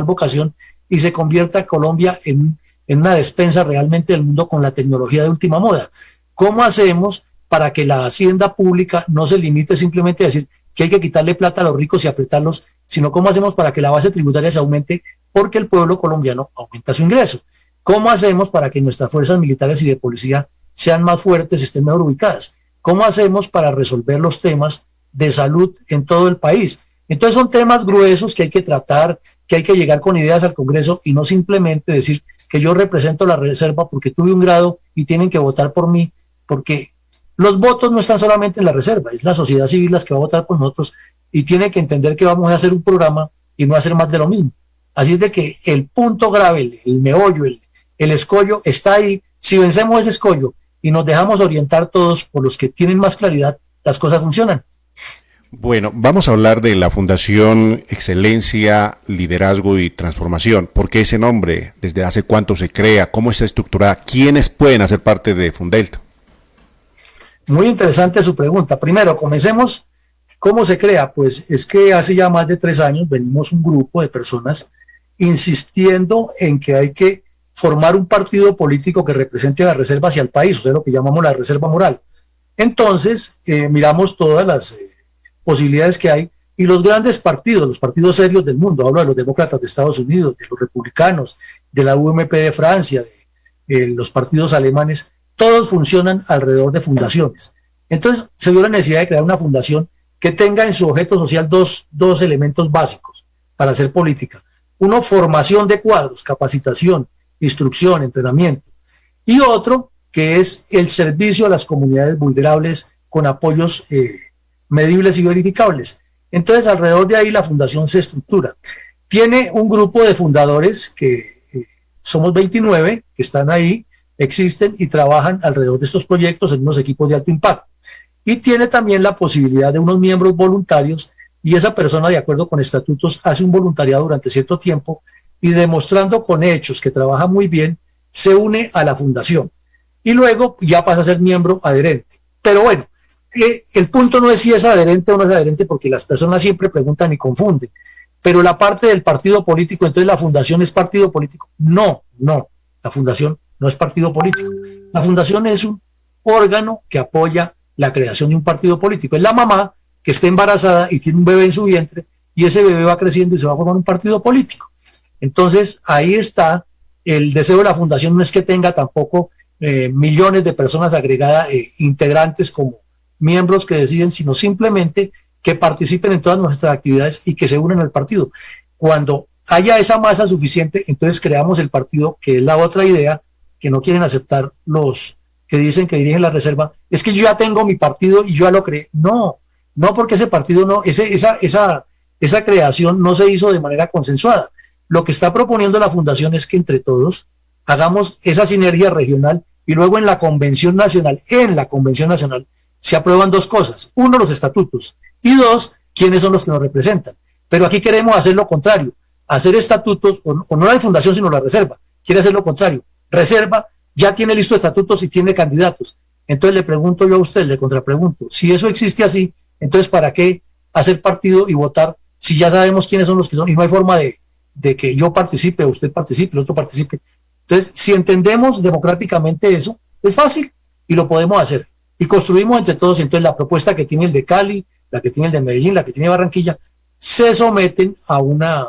vocación, y se convierta Colombia en una despensa realmente del mundo con la tecnología de última moda? ¿Cómo hacemos para que la hacienda pública no se limite simplemente a decir que hay que quitarle plata a los ricos y apretarlos, sino cómo hacemos para que la base tributaria se aumente porque el pueblo colombiano aumenta su ingreso? ¿Cómo hacemos para que nuestras fuerzas militares y de policía sean más fuertes, estén mejor ubicadas? ¿Cómo hacemos para resolver los temas de salud en todo el país? Entonces son temas gruesos que hay que tratar, que hay que llegar con ideas al Congreso y no simplemente decir que yo represento la Reserva porque tuve un grado y tienen que votar por mí, porque los votos no están solamente en la Reserva, es la sociedad civil la que va a votar por nosotros y tiene que entender que vamos a hacer un programa y no hacer más de lo mismo. Así es de que el punto grave, el meollo, el escollo está ahí. Si vencemos ese escollo y nos dejamos orientar todos por los que tienen más claridad, las cosas funcionan. Bueno, vamos a hablar de la Fundación Excelencia, Liderazgo y Transformación. ¿Por qué ese nombre? ¿Desde hace cuánto se crea? ¿Cómo está estructurada? ¿Quiénes pueden hacer parte de Fundelta? Muy interesante su pregunta. Primero, comencemos. ¿Cómo se crea? Pues es que hace ya más de 3 años venimos un grupo de personas insistiendo en que hay que formar un partido político que represente a la reserva hacia el país, o sea, lo que llamamos la reserva moral. Entonces, miramos todas las posibilidades que hay y los grandes partidos, los partidos serios del mundo, hablo de los demócratas de Estados Unidos, de los republicanos, de la UMP de Francia, de los partidos alemanes, todos funcionan alrededor de fundaciones. Entonces se vio la necesidad de crear una fundación que tenga en su objeto social dos elementos básicos para hacer política. Uno, formación de cuadros, capacitación, instrucción, entrenamiento. Y otro, que es el servicio a las comunidades vulnerables con apoyos medibles y verificables. Entonces, alrededor de ahí la fundación se estructura. Tiene un grupo de fundadores que somos 29 que están ahí, existen y trabajan alrededor de estos proyectos en unos equipos de alto impacto. Y tiene también la posibilidad de unos miembros voluntarios, y esa persona, de acuerdo con estatutos, hace un voluntariado durante cierto tiempo y, demostrando con hechos que trabaja muy bien, se une a la fundación y luego ya pasa a ser miembro adherente. Pero bueno, el punto no es si es adherente o no es adherente, porque las personas siempre preguntan y confunden. Pero la parte del partido político, entonces la fundación es partido político. No, la fundación no es partido político. La fundación es un órgano que apoya la creación de un partido político. Es la mamá que está embarazada y tiene un bebé en su vientre, y ese bebé va creciendo y se va a formar un partido político. Entonces ahí está el deseo de la fundación. No es que tenga tampoco millones de personas agregadas, integrantes como miembros que deciden, sino simplemente que participen en todas nuestras actividades y que se unen al partido. Cuando haya esa masa suficiente, entonces creamos el partido, que es la otra idea que no quieren aceptar los que dicen que dirigen la reserva. Es que yo ya tengo mi partido y yo ya lo creé. No, porque ese partido no, esa creación no se hizo de manera consensuada. Lo que está proponiendo la fundación es que entre todos hagamos esa sinergia regional, y luego en la convención nacional se aprueban dos cosas: uno, los estatutos, y dos, quiénes son los que nos representan. Pero aquí queremos hacer lo contrario, hacer estatutos, o no la fundación sino la reserva quiere hacer lo contrario. Reserva ya tiene listos estatutos y tiene candidatos. Entonces le pregunto yo a usted, le contrapregunto, si eso existe así, entonces ¿para qué hacer partido y votar si ya sabemos quiénes son los que son y no hay forma de que yo participe, usted participe, el otro participe? Entonces, si entendemos democráticamente eso, es fácil y lo podemos hacer. Y construimos entre todos. Entonces, la propuesta que tiene el de Cali, la que tiene el de Medellín, la que tiene Barranquilla, se someten a una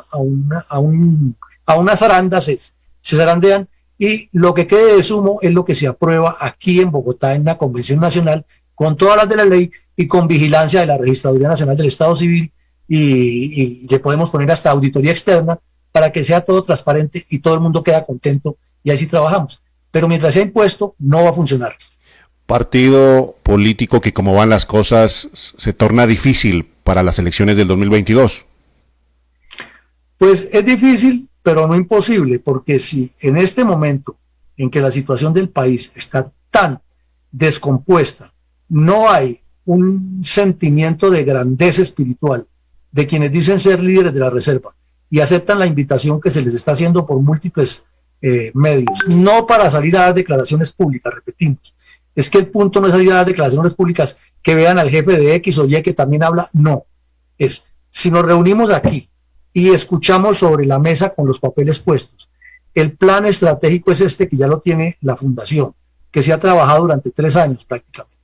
zaranda, se zarandean, y lo que quede de sumo es lo que se aprueba aquí en Bogotá en la Convención Nacional, con todas las de la ley y con vigilancia de la Registraduría Nacional del Estado Civil, y le podemos poner hasta auditoría externa para que sea todo transparente y todo el mundo queda contento, y ahí sí trabajamos. Pero mientras sea impuesto, no va a funcionar. Partido político que, como van las cosas, se torna difícil para las elecciones del 2022. Pues es difícil, pero no imposible, porque si en este momento en que la situación del país está tan descompuesta, no hay un sentimiento de grandeza espiritual de quienes dicen ser líderes de la reserva y aceptan la invitación que se les está haciendo por múltiples medios, no para salir a dar declaraciones públicas, repetimos, es que el punto no es salir a dar declaraciones públicas que vean al jefe de X o Y que también habla, no, es si nos reunimos aquí y escuchamos sobre la mesa con los papeles puestos, el plan estratégico es este, que ya lo tiene la fundación, que se ha trabajado durante 3 años prácticamente,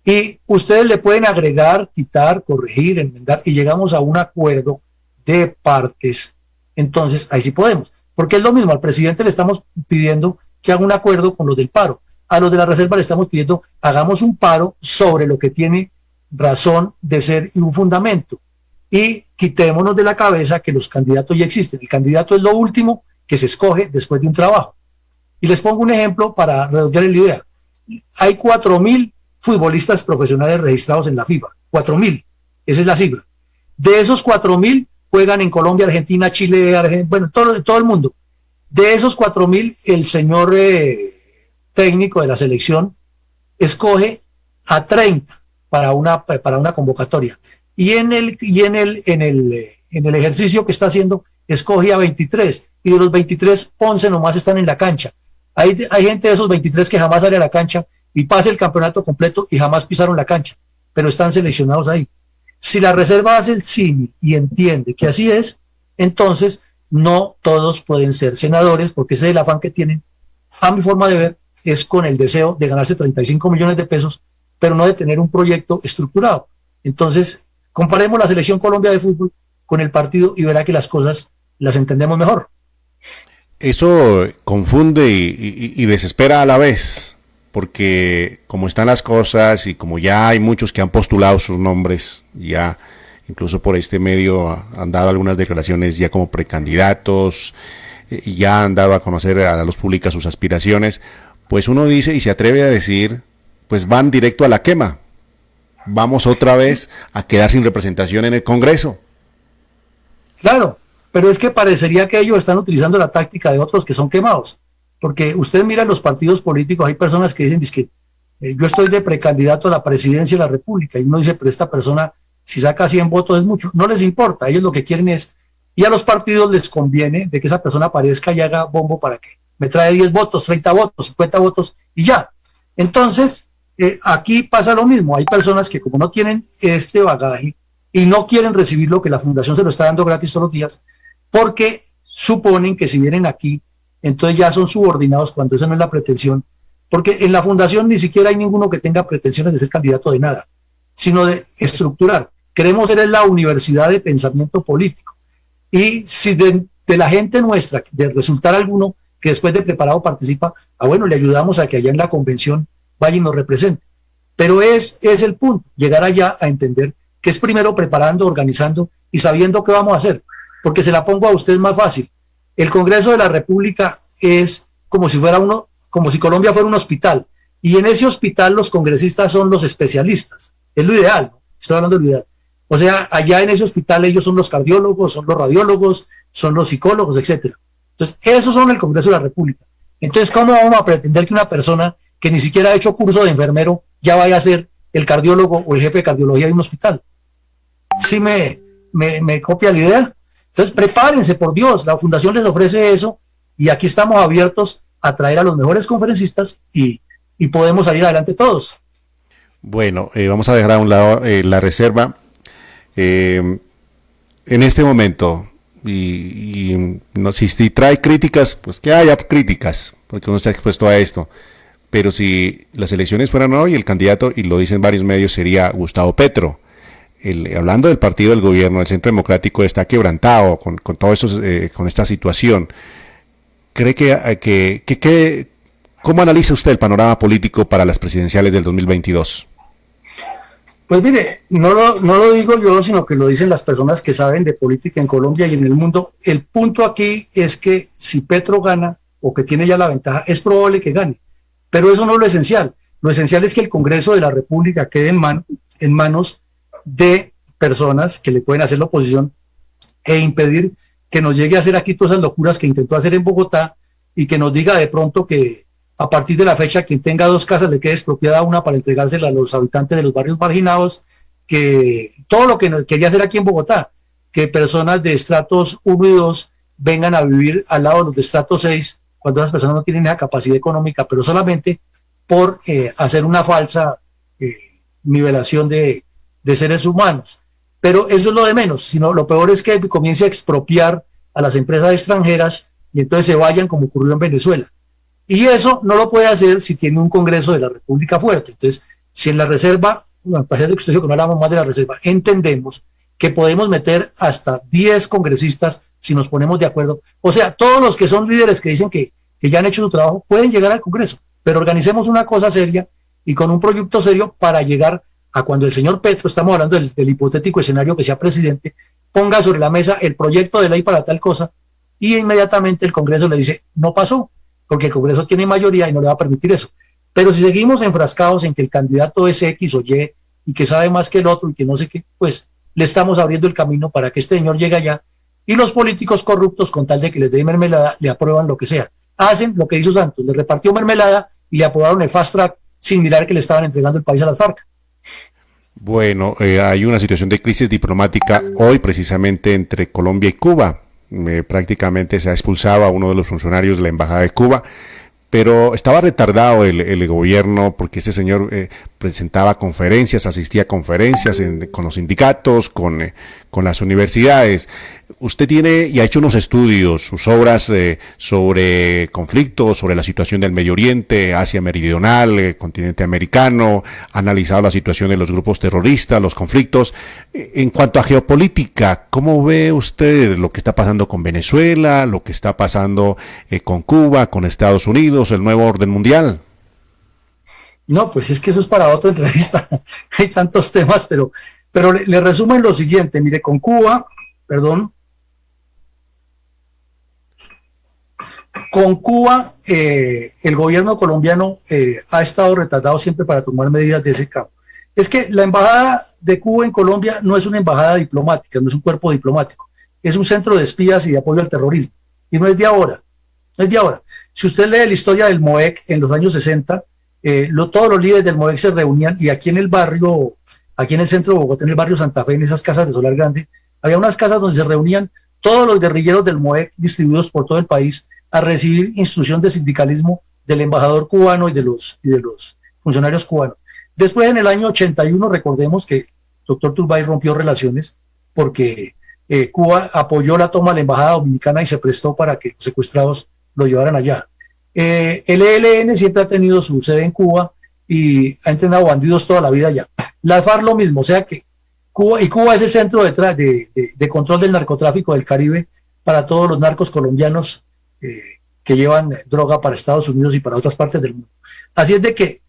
y ustedes le pueden agregar, quitar, corregir, enmendar, y llegamos a un acuerdo de partes. Entonces ahí sí podemos, porque es lo mismo. Al presidente le estamos pidiendo que haga un acuerdo con los del paro, a los de la reserva le estamos pidiendo hagamos un paro sobre lo que tiene razón de ser y un fundamento, y quitémonos de la cabeza que los candidatos ya existen. El candidato es lo último que se escoge después de un trabajo. Y les pongo un ejemplo para redondear la idea. Hay 4.000 futbolistas profesionales registrados en la FIFA, 4.000, esa es la cifra. De esos 4.000 juegan en Colombia, Argentina, Chile, bueno, todo el mundo. De esos 4.000, el señor técnico de la selección escoge a 30 para una convocatoria. Y en el ejercicio que está haciendo, escoge a 23. Y de los 23, 11 nomás están en la cancha. Hay gente de esos 23 que jamás sale a la cancha y pasa el campeonato completo y jamás pisaron la cancha, pero están seleccionados ahí. Si la reserva hace el símil y entiende que así es, entonces no todos pueden ser senadores, porque ese es el afán que tienen, a mi forma de ver, es con el deseo de ganarse 35 millones de pesos, pero no de tener un proyecto estructurado. Entonces, comparemos la Selección Colombia de fútbol con el partido y verá que las cosas las entendemos mejor. Eso confunde y desespera a la vez. porque como están las cosas y como ya hay muchos que han postulado sus nombres, ya incluso por este medio han dado algunas declaraciones ya como precandidatos, y ya han dado a conocer a la luz pública sus aspiraciones, pues uno dice y se atreve a decir, pues van directo a la quema. Vamos otra vez a quedar sin representación en el Congreso. Claro, pero es que parecería que ellos están utilizando la táctica de otros que son quemados. Porque usted mira los partidos políticos, hay personas que dicen que yo estoy de precandidato a la presidencia de la República, y uno dice, pero esta persona, si saca 100 votos es mucho. No les importa, ellos lo que quieren es, y a los partidos les conviene de que esa persona aparezca y haga bombo para que me trae 10 votos, 30 votos, 50 votos y ya. Entonces, aquí pasa lo mismo, hay personas que como no tienen este bagaje y no quieren recibir lo que la fundación se lo está dando gratis todos los días, porque suponen que si vienen aquí, entonces ya son subordinados, cuando esa no es la pretensión, porque en la fundación ni siquiera hay ninguno que tenga pretensiones de ser candidato de nada, sino de estructurar. Queremos ser la universidad de pensamiento político, y si de la gente nuestra, de resultar alguno que después de preparado participa, bueno, le ayudamos a que allá en la convención vaya y nos represente. Pero es el punto, llegar allá a entender que es primero preparando, organizando y sabiendo qué vamos a hacer, porque se la pongo a usted más fácil. El Congreso de la República es como si Colombia fuera un hospital, y en ese hospital los congresistas son los especialistas, es lo ideal, ¿no? Estoy hablando de lo ideal. O sea, allá en ese hospital ellos son los cardiólogos, son los radiólogos, son los psicólogos, etcétera. Entonces, esos son el Congreso de la República. Entonces, ¿cómo vamos a pretender que una persona que ni siquiera ha hecho curso de enfermero ya vaya a ser el cardiólogo o el jefe de cardiología de un hospital? ¿Sí me copia la idea? Entonces, prepárense, por Dios, la Fundación les ofrece eso, y aquí estamos abiertos a traer a los mejores conferencistas y podemos salir adelante todos. Bueno, vamos a dejar a un lado la reserva. En este momento, no, si trae críticas, pues que haya críticas, porque uno está expuesto a esto. Pero si las elecciones fueran hoy, el candidato, y lo dicen varios medios, sería Gustavo Petro. Hablando del partido del gobierno, el Centro Democrático está quebrantado con todo eso, con esta situación. ¿Cree cómo analiza usted el panorama político para las presidenciales del 2022? Pues mire, no lo digo yo, sino que lo dicen las personas que saben de política en Colombia y en el mundo. El punto aquí es que si Petro gana, o que tiene ya la ventaja, es probable que gane. Pero eso no es lo esencial. Lo esencial es que el Congreso de la República quede en manos de personas que le pueden hacer la oposición e impedir que nos llegue a hacer aquí todas esas locuras que intentó hacer en Bogotá, y que nos diga de pronto que a partir de la fecha quien tenga 2 casas le quede expropiada una para entregársela a los habitantes de los barrios marginados, que todo lo que quería hacer aquí en Bogotá, que personas de estratos 1 y 2 vengan a vivir al lado de los de estrato 6, cuando esas personas no tienen esa capacidad económica, pero solamente por hacer una falsa nivelación de seres humanos. Pero eso es lo de menos, sino lo peor es que comience a expropiar a las empresas extranjeras y entonces se vayan, como ocurrió en Venezuela. Y eso no lo puede hacer si tiene un Congreso de la República fuerte. Entonces, si en la reserva, bueno, para que usted dijo que no hablamos más de la reserva, entendemos que podemos meter hasta 10 congresistas si nos ponemos de acuerdo. O sea, todos los que son líderes que dicen que ya han hecho su trabajo pueden llegar al Congreso, pero organicemos una cosa seria y con un proyecto serio para llegar a cuando el señor Petro, estamos hablando del hipotético escenario que sea presidente, ponga sobre la mesa el proyecto de ley para tal cosa, y inmediatamente el Congreso le dice, no pasó, porque el Congreso tiene mayoría y no le va a permitir eso. Pero si seguimos enfrascados en que el candidato es X o Y, y que sabe más que el otro y que no sé qué, pues le estamos abriendo el camino para que este señor llegue allá, y los políticos corruptos, con tal de que les dé mermelada, le aprueban lo que sea. Hacen lo que hizo Santos, le repartió mermelada y le aprobaron el fast track sin mirar que le estaban entregando el país a las FARC. Bueno, hay una situación de crisis diplomática hoy precisamente entre Colombia y Cuba. Prácticamente se ha expulsado a uno de los funcionarios de la Embajada de Cuba, pero estaba retardado el gobierno porque este señor presentaba conferencias, asistía a conferencias con los sindicatos, con las universidades. Usted tiene y ha hecho unos estudios, sus obras sobre conflictos, sobre la situación del Medio Oriente, Asia Meridional, continente americano, ha analizado la situación de los grupos terroristas, los conflictos. En cuanto a geopolítica, ¿cómo ve usted lo que está pasando con Venezuela, lo que está pasando con Cuba, con Estados Unidos, el nuevo orden mundial? No, pues es que eso es para otra entrevista. Hay tantos temas, pero le resumo en lo siguiente. Mire, con Cuba, perdón, con Cuba, el gobierno colombiano ha estado retardado siempre para tomar medidas de ese campo. Es que la embajada de Cuba en Colombia no es una embajada diplomática, no es un cuerpo diplomático, es un centro de espías y de apoyo al terrorismo. Y no es de ahora, no es de ahora. Si usted lee la historia del MOEC en los años 60, todos los líderes del MOEC se reunían y aquí en el barrio, aquí en el centro de Bogotá, en el barrio Santa Fe, en esas casas de Solar Grande, había unas casas donde se reunían todos los guerrilleros del MOEC distribuidos por todo el país a recibir instrucción de sindicalismo del embajador cubano y de los funcionarios cubanos. Después, en el año 81, recordemos que el doctor Turbay rompió relaciones porque Cuba apoyó la toma de la embajada dominicana y se prestó para que los secuestrados lo llevaran allá. El ELN siempre ha tenido su sede en Cuba y ha entrenado bandidos toda la vida allá. La FARC lo mismo, o sea que Cuba es el centro de control del narcotráfico del Caribe para todos los narcos colombianos que llevan droga para Estados Unidos y para otras partes del mundo. Así es de que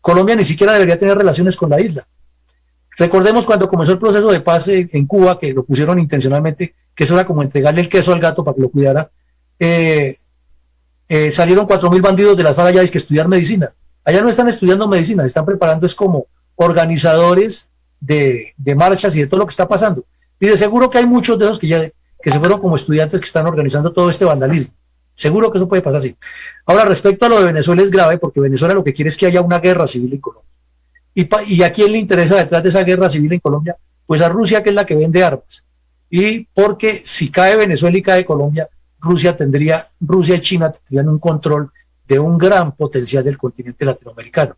Colombia ni siquiera debería tener relaciones con la isla. Recordemos cuando comenzó el proceso de paz en Cuba, que lo pusieron intencionalmente, que eso era como entregarle el queso al gato para que lo cuidara, salieron 4.000 bandidos de las FARC allá que estudiar medicina. Allá no están estudiando medicina, se están preparando es como organizadores de marchas y de todo lo que está pasando. Y de seguro que hay muchos de esos que se fueron como estudiantes que están organizando todo este vandalismo. Seguro que eso puede pasar así. Ahora, respecto a lo de Venezuela es grave porque Venezuela lo que quiere es que haya una guerra civil en Colombia. ¿Y a quién le interesa detrás de esa guerra civil en Colombia? Pues a Rusia, que es la que vende armas. Y porque si cae Venezuela y cae Colombia, Rusia y China tendrían un control de un gran potencial del continente latinoamericano.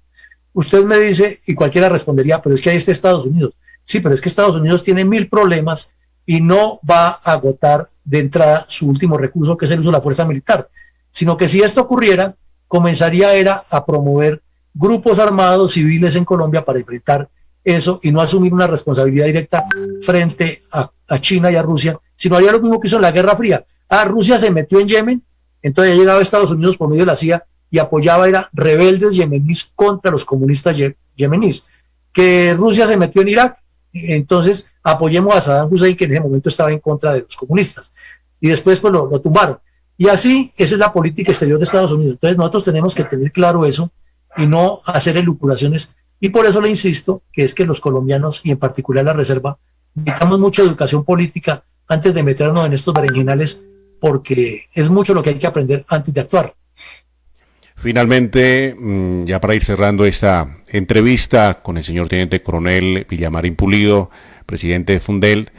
Usted me dice, y cualquiera respondería, pero es que ahí está Estados Unidos. Sí, pero es que Estados Unidos tiene 1000 problemas y no va a agotar de entrada su último recurso, que es el uso de la fuerza militar, sino que si esto ocurriera, comenzaría a promover grupos armados civiles en Colombia para enfrentar eso y no asumir una responsabilidad directa frente a China y a Rusia, sino haría lo mismo que hizo en la Guerra Fría. Rusia se metió en Yemen, entonces ya llegaba a Estados Unidos por medio de la CIA y apoyaba rebeldes yemeníes contra los comunistas yemeníes. Que Rusia se metió en Irak, entonces apoyemos a Saddam Hussein, que en ese momento estaba en contra de los comunistas, y después pues lo tumbaron. Y así, esa es la política exterior de Estados Unidos. Entonces nosotros tenemos que tener claro eso y no hacer elucubraciones, y por eso le insisto que es que los colombianos, y en particular la Reserva, necesitamos mucha educación política antes de meternos en estos berenjenales, porque es mucho lo que hay que aprender antes de actuar. Finalmente, ya para ir cerrando esta entrevista con el señor Teniente Coronel Villamarín Pulido, presidente de Fundel,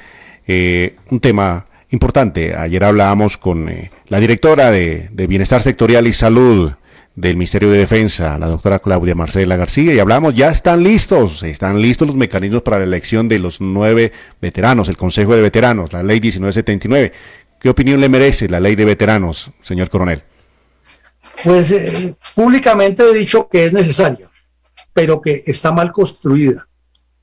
un tema importante. Ayer hablábamos con la directora de Bienestar Sectorial y Salud del Ministerio de Defensa, la doctora Claudia Marcela García, y hablamos, ya están listos los mecanismos para la elección de los 9 veteranos, el Consejo de Veteranos, la Ley 1979. ¿Qué opinión le merece la Ley de Veteranos, señor Coronel? Pues públicamente he dicho que es necesaria, pero que está mal construida.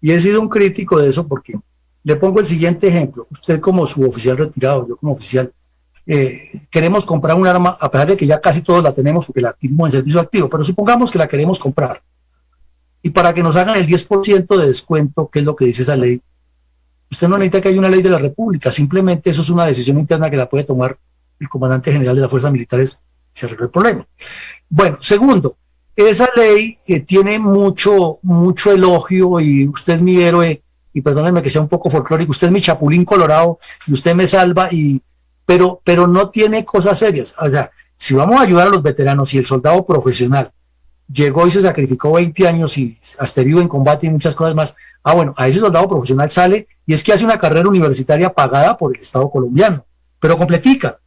Y he sido un crítico de eso porque le pongo el siguiente ejemplo. Usted como suboficial retirado, yo como oficial, queremos comprar un arma, a pesar de que ya casi todos la tenemos porque la adquirimos en servicio activo, pero supongamos que la queremos comprar. Y para que nos hagan el 10% de descuento, que es lo que dice esa ley, usted no necesita que haya una ley de la República, simplemente eso es una decisión interna que la puede tomar el comandante general de las fuerzas militares. Se arregló el problema. Bueno, segundo, esa ley tiene mucho elogio y usted es mi héroe, y perdónenme que sea un poco folclórico, usted es mi chapulín colorado y usted me salva, pero no tiene cosas serias. O sea, si vamos a ayudar a los veteranos y el soldado profesional llegó y se sacrificó 20 años y hasta herido en combate y muchas cosas más, bueno, a ese soldado profesional sale y es que hace una carrera universitaria pagada por el Estado colombiano, pero completica.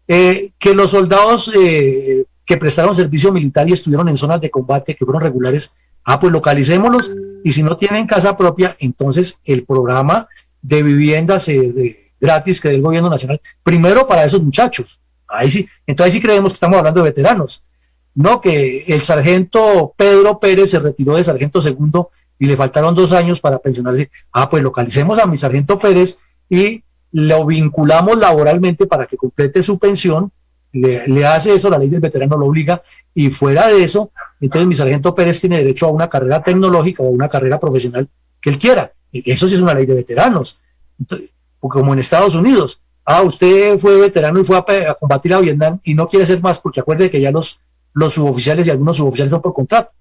Que los soldados que prestaron servicio militar y estuvieron en zonas de combate, que fueron regulares, pues localicémoslos, y si no tienen casa propia, entonces el programa de viviendas gratis que del gobierno nacional, primero para esos muchachos, ahí sí, entonces sí creemos que estamos hablando de veteranos, no que el sargento Pedro Pérez se retiró de sargento segundo y le faltaron 2 años para pensionarse, pues localicemos a mi sargento Pérez y lo vinculamos laboralmente para que complete su pensión le hace eso, la ley del veterano lo obliga, y fuera de eso, entonces mi sargento Pérez tiene derecho a una carrera tecnológica o a una carrera profesional que él quiera. Eso sí es una ley de veteranos. Entonces, como en Estados Unidos, usted fue veterano y fue a combatir a Vietnam y no quiere ser más, porque acuerde que ya los suboficiales y algunos suboficiales son por contrato.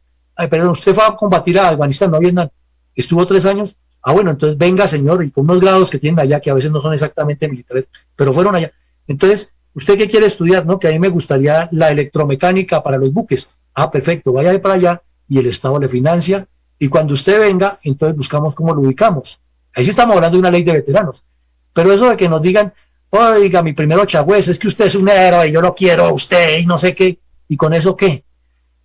Pero usted fue a combatir a Afganistán, no a Vietnam, estuvo 3 años. Bueno, entonces venga, señor, y con unos grados que tienen allá, que a veces no son exactamente militares, pero fueron allá. Entonces, ¿usted qué quiere estudiar? No, que a mí me gustaría la electromecánica para los buques. Perfecto, vaya para allá y el Estado le financia, y cuando usted venga, entonces buscamos cómo lo ubicamos. Ahí sí estamos hablando de una ley de veteranos. Pero eso de que nos digan, oiga, mi primero Chagüez, es que usted es un héroe, yo lo quiero a usted, y no sé qué, ¿y con eso qué?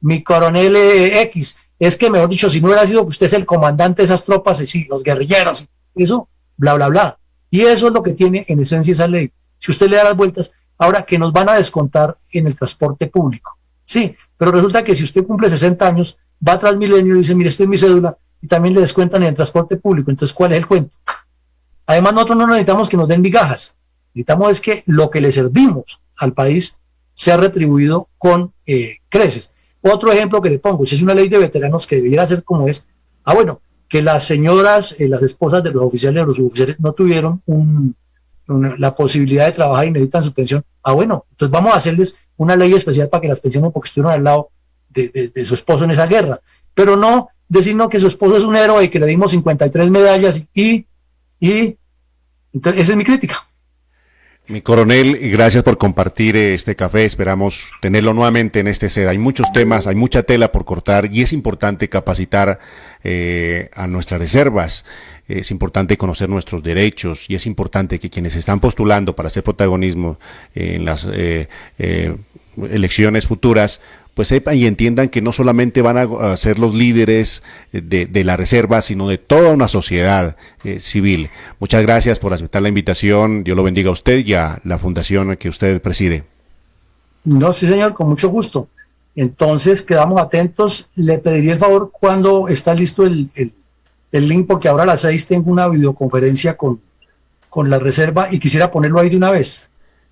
Mi coronel X, es que mejor dicho, si no hubiera sido que usted es el comandante de esas tropas, sí, los guerrilleros, eso, bla, bla, bla. Y eso es lo que tiene en esencia esa ley. Si usted le da las vueltas, ahora que nos van a descontar en el transporte público. Sí, pero resulta que si usted cumple 60 años, va a Transmilenio y dice, mire, esta es mi cédula, y también le descuentan en el transporte público. Entonces, ¿cuál es el cuento? Además, nosotros no necesitamos que nos den migajas. Necesitamos es que lo que le servimos al país sea retribuido con creces. Otro ejemplo que le pongo, si es una ley de veteranos que debiera ser como es, bueno, que las señoras, las esposas de los oficiales o los suboficiales no tuvieron la posibilidad de trabajar y necesitan su pensión. Bueno, entonces vamos a hacerles una ley especial para que las pensionen porque estuvieron al lado de su esposo en esa guerra. Pero no decirnos que su esposo es un héroe y que le dimos 53 medallas y entonces esa es mi crítica. Mi coronel, gracias por compartir este café. Esperamos tenerlo nuevamente en este SED. Hay muchos temas, hay mucha tela por cortar y es importante capacitar a nuestras reservas. Es importante conocer nuestros derechos y es importante que quienes están postulando para hacer protagonismo en las elecciones futuras, pues sepan y entiendan que no solamente van a ser los líderes de la reserva, sino de toda una sociedad civil. Muchas gracias por aceptar la invitación. Dios lo bendiga a usted y a la fundación que usted preside. No, sí, señor, con mucho gusto. Entonces, quedamos atentos. Le pediría el favor cuando está listo el link, porque ahora a las 6 tengo una videoconferencia con la reserva y quisiera ponerlo ahí de una vez.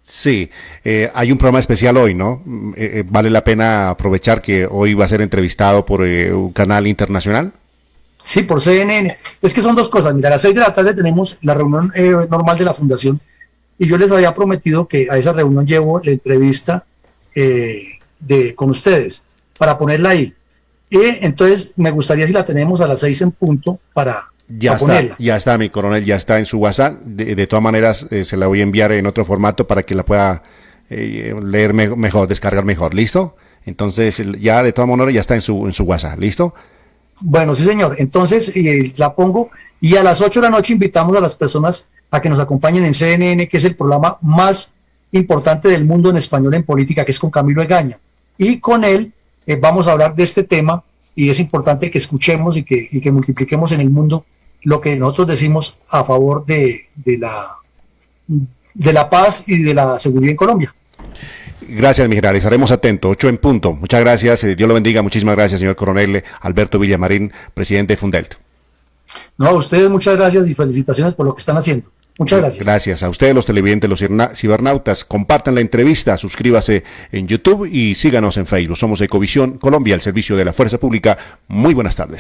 Sí, hay un programa especial hoy, ¿no? Vale la pena aprovechar que hoy va a ser entrevistado por un canal internacional. Sí, por CNN. Es que son dos cosas. Mira, a las 6 de la tarde tenemos la reunión normal de la fundación y yo les había prometido que a esa reunión llevo la entrevista con ustedes para ponerla ahí. Y entonces me gustaría si la tenemos a las 6 en punto para ponerla. Ya está, mi coronel, ya está en su WhatsApp. De todas maneras, se la voy a enviar en otro formato para que la pueda leer mejor, descargar mejor. ¿Listo? Entonces, ya de todas maneras ya está en su WhatsApp. ¿Listo? Bueno, sí, señor. Entonces, la pongo y a las 8 de la noche invitamos a las personas a que nos acompañen en CNN, que es el programa más importante del mundo en español en política, que es con Camilo Egaña. Y con él vamos a hablar de este tema y es importante que escuchemos y que multipliquemos en el mundo lo que nosotros decimos a favor de la paz y de la seguridad en Colombia. Gracias, mi general. Estaremos atentos. 8 en punto. Muchas gracias. Dios lo bendiga. Muchísimas gracias, señor coronel Alberto Villamarín, presidente de Fundelt. No, a ustedes muchas gracias y felicitaciones por lo que están haciendo. Muchas gracias. Gracias a ustedes, los televidentes, los cibernautas. Compartan la entrevista, suscríbase en YouTube y síganos en Facebook. Somos Ecovisión Colombia, el servicio de la Fuerza Pública. Muy buenas tardes.